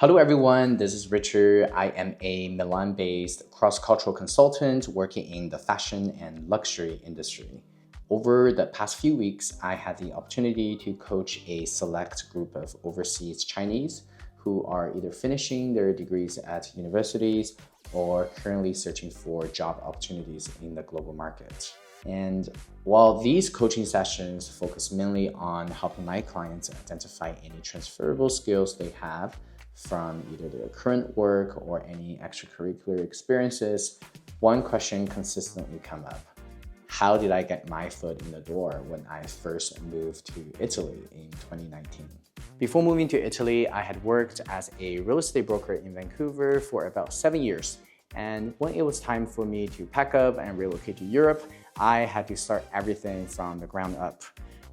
Hello everyone, this is Richard. I am a Milan-based cross-cultural consultant working in the fashion and luxury industry. Over the past few weeks, I had the opportunity to coach a select group of overseas Chinese who are either finishing their degrees at universities or currently searching for job opportunities in the global market. And while these coaching sessions focus mainly on helping my clients identify any transferable skills they have from either their current work or any extracurricular experiences, one question consistently comes up. How did I get my foot in the door when I first moved to Italy in 2019? Before moving to Italy, I had worked as a real estate broker in Vancouver for about 7 years. And when it was time for me to pack up and relocate to Europe, I had to start everything from the ground up.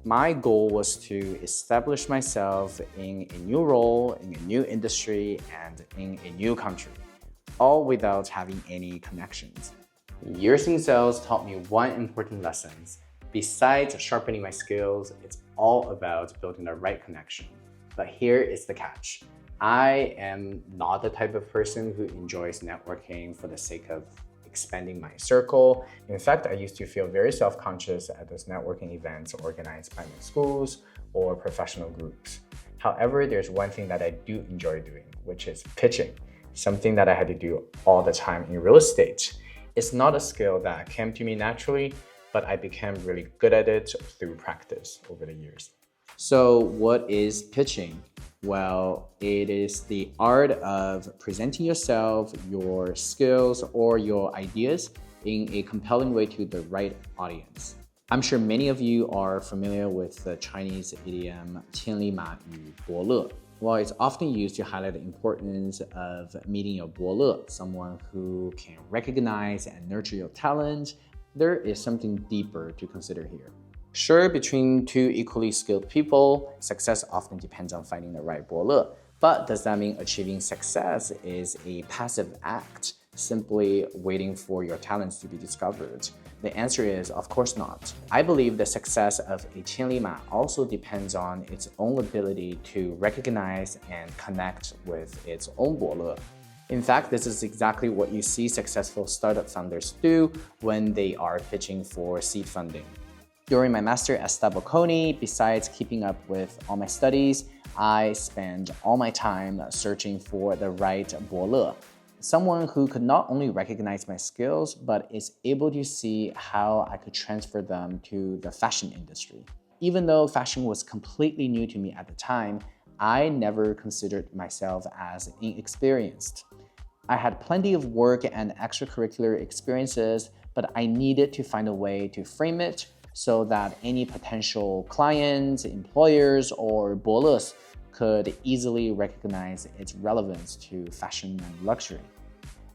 My goal was to establish myself in a new role, in a new industry, and in a new country, all without having any connections. Years in sales taught me one important lesson. Besides sharpening my skills, it's all about building the right connection. But here is the catch. I am not the type of person who enjoys networking for the sake of expanding my circle. In fact, I used to feel very self-conscious at those networking events organized by my schools or professional groups. However, there's one thing that I do enjoy doing, which is pitching, something that I had to do all the time in real estate. It's not a skill that came to me naturally, but I became really good at it through practice over the years. So what is pitching? Well, it is the art of presenting yourself, your skills, or your ideas in a compelling way to the right audience. I'm sure many of you are familiar with the Chinese idiom 千里马与伯乐. While it's often used to highlight the importance of meeting your 伯乐, someone who can recognize and nurture your talent, there is something deeper to consider here. Sure, between two equally skilled people, success often depends on finding the right 伯乐. But does that mean achieving success is a passive act, simply waiting for your talents to be discovered? The answer is, of course not. I believe the success of a 千里马 also depends on its own ability to recognize and connect with its own 伯乐. In fact, this is exactly what you see successful startup founders do when they are pitching for seed funding. During my master at Bocconi, besides keeping up with all my studies, I spent all my time searching for the right 伯乐, someone who could not only recognize my skills, but is able to see how I could transfer them to the fashion industry. Even though fashion was completely new to me at the time, I never considered myself as inexperienced. I had plenty of work and extracurricular experiences, but I needed to find a way to frame it so that any potential clients, employers, or 伯乐 could easily recognize its relevance to fashion and luxury.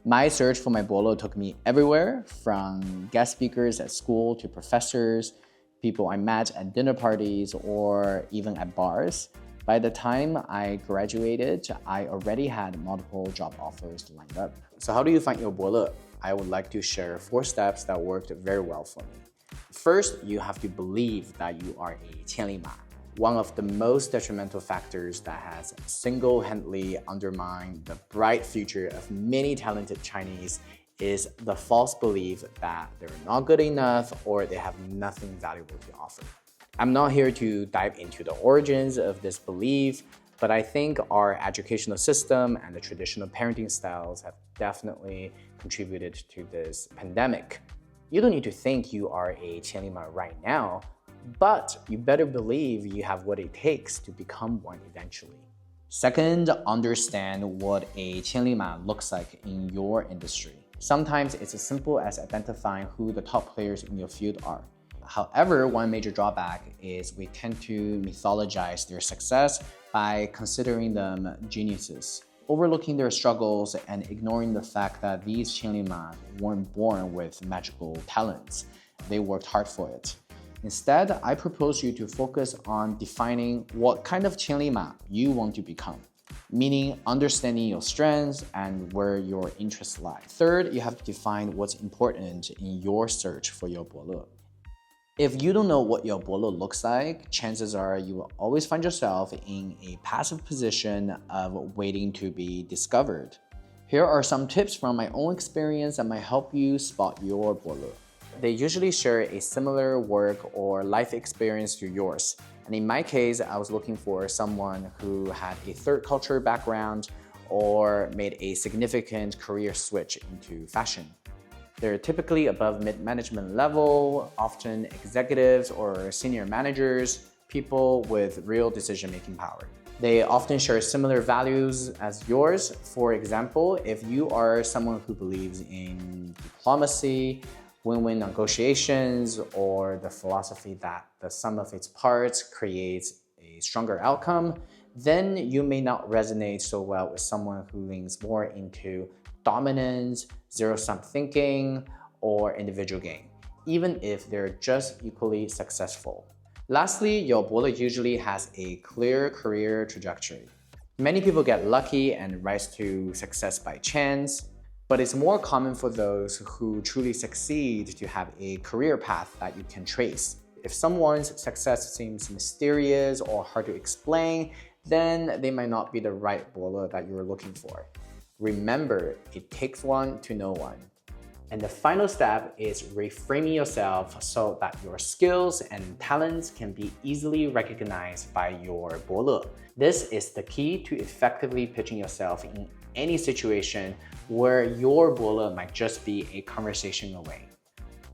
My search for my 伯乐 took me everywhere, from guest speakers at school to professors, people I met at dinner parties, or even at bars. By the time I graduated, I already had multiple job offers lined up. So how do you find your 伯乐? I would like to share 4 steps that worked very well for me. First, you have to believe that you are a 千里马. One of the most detrimental factors that has single-handedly undermined the bright future of many talented Chinese is the false belief that they're not good enough or they have nothing valuable to offer. I'm not here to dive into the origins of this belief, but I think our educational system and the traditional parenting styles have definitely contributed to this pandemic. You don't need to think you are a 千里马 right now, but you better believe you have what it takes to become one eventually. Second, understand what a 千里马 looks like in your industry. Sometimes it's as simple as identifying who the top players in your field are. However, one major drawback is we tend to mythologize their success by considering them geniuses, overlooking their struggles and ignoring the fact that these 千里马 weren't born with magical talents. They worked hard for it. Instead, I propose you to focus on defining what kind of 千里马 you want to become, meaning understanding your strengths and where your interests lie. Third, you have to define what's important in your search for your 伯乐. If you don't know what your bolo looks like, chances are you will always find yourself in a passive position of waiting to be discovered. Here are some tips from my own experience that might help you spot your bolo. They usually share a similar work or life experience to yours. And in my case, I was looking for someone who had a third culture background or made a significant career switch into fashion. They're typically above mid-management level, often executives or senior managers, people with real decision-making power. They often share similar values as yours. For example, if you are someone who believes in diplomacy, win-win negotiations, or the philosophy that the sum of its parts creates a stronger outcome, then you may not resonate so well with someone who leans more into dominance, zero-sum thinking, or individual gain, even if they're just equally successful. Lastly, your bolo usually has a clear career trajectory. Many people get lucky and rise to success by chance, but it's more common for those who truly succeed to have a career path that you can trace. If someone's success seems mysterious or hard to explain, then they might not be the right bolo that you're looking for. Remember, it takes one to know one. And the final step is reframing yourself so that your skills and talents can be easily recognized by your bolo. This is the key to effectively pitching yourself in any situation where your bolo might just be a conversation away.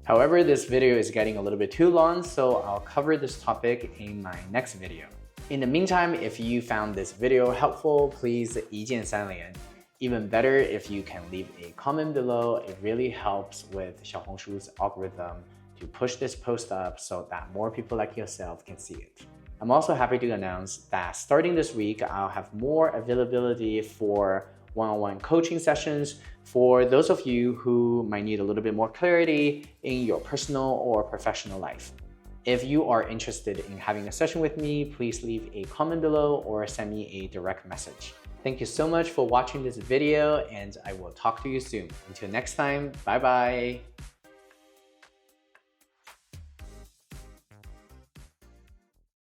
However, this video is getting a little bit too long, so I'll cover this topic in my next video. In the meantime, if you found this video helpful, please 一键三连. Even better, if you can leave a comment below, it really helps with Xiaohongshu's algorithm to push this post up so that more people like yourself can see it. I'm also happy to announce that starting this week, I'll have more availability for one-on-one coaching sessions for those of you who might need a little bit more clarity in your personal or professional life. If you are interested in having a session with me, please leave a comment below or send me a direct message. Thank you so much for watching this video, and I will talk to you soon. Until next time, bye bye!